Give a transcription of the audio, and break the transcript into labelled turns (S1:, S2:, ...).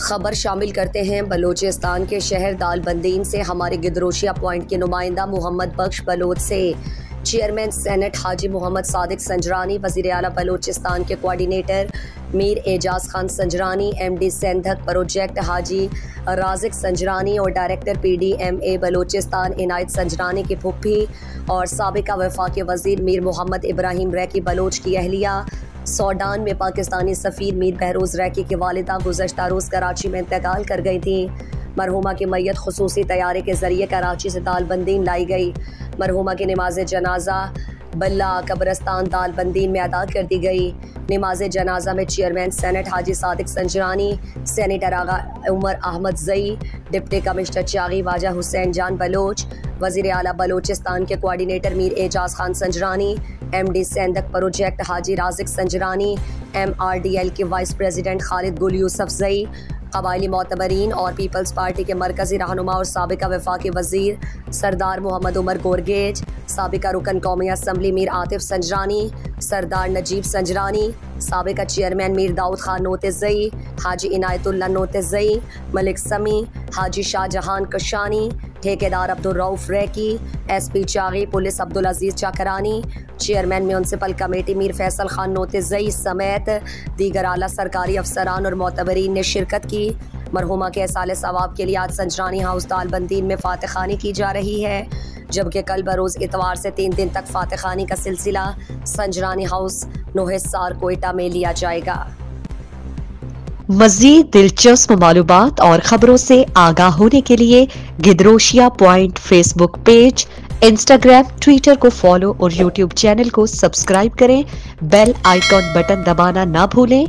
S1: खबर शामिल करते हैं बलोचिस्तान के शहर दालबंदीन से हमारे गिदरोशिया पॉइंट के नुमाइंदा मोहम्मद बख्श बलोच से। चेयरमैन सेनेट हाजी मोहम्मद सादिक संजरानी, वज़ीर आला बलोचिस्तान के coordinator Mir Ejaz Khan Sanjrani, MD Saindak project Haji Raziq Sanjrani और डायरेक्टर PDMA बलोचिस्तान इनायत संजरानी की फुप्पी और साबिका वफाकी वज़ीर मीर मोहम्मद इब्राहिम रैकी बलोच की अहलिया सूडान में पाकिस्तानी सफ़ीर मीर बहरोज़ रैकी की वालिदा गुज़श्ता रोज़ कराची में इंतकाल कर गई थी। मरहुमा की मैयत खुसूसी तैयारे के ज़रिए कराची से दालबंदीन लाई गई। मरहुमा की नमाज जनाजा बल्ला कब्रस्तान दालबंदीन में अदा कर दी गई। नमाज जनाजा में चेयरमैन सेनेट हाजी सादिक संजरानी, सेनेटर आगा उमर अहमद जई, डिप्टी कमिश्नर चागी वाजा हुसैन जान बलोच, वज़ीर आला बलोचिस्तान के coordinator Mir Ejaz Khan Sanjrani, MD Saindak project Haji Raziq Sanjrani, MRDL के वाइस प्रेसिडेंट खालिद गुल यूसुफ जई, कबायली मोतबरीन और पीपल्स पार्टी के मरकज़ी रहनुमा और साबिका वफाकी वज़ीर सरदार मोहम्मद उमर गोरगेज, साबिका रुकन कौमी असम्बली मीर आतिफ संजरानी, सरदार नजीब संजरानी, साबिका चेयरमैन मीर दाऊद खान नोतिज़ई, हाजी इनायतुल्लाह नोतिज़ई, मलिक समी, हाजी शाहजहान कशानी, ठेकेदार Abdurrauf Reki, SP Chagai, police Abdul Aziz Chakrani, chairman municipal committee Mir Faisal Khan Notezai समेत दीगर आला सरकारी अफसरान और मोतबरीन ने शिरकत की। मरहुमा के एहसाल सवाब के लिए आज संजरानी हाउस दालबंदीन में फातखानी की जा रही है, जबकि कल बरोज़ इतवार से 3 दिन तक फातखानी का सिलसिला संजरानी हाउस नोहिसार कोयटा में लिया जाएगा।
S2: मज़ीद दिलचस्प मालूमात और खबरों से आगाह होने के लिए Gedrosia point Facebook page, Instagram, Twitter को फॉलो और यूट्यूब चैनल को सब्सक्राइब करें। बेल आइकॉन बटन दबाना ना भूलें।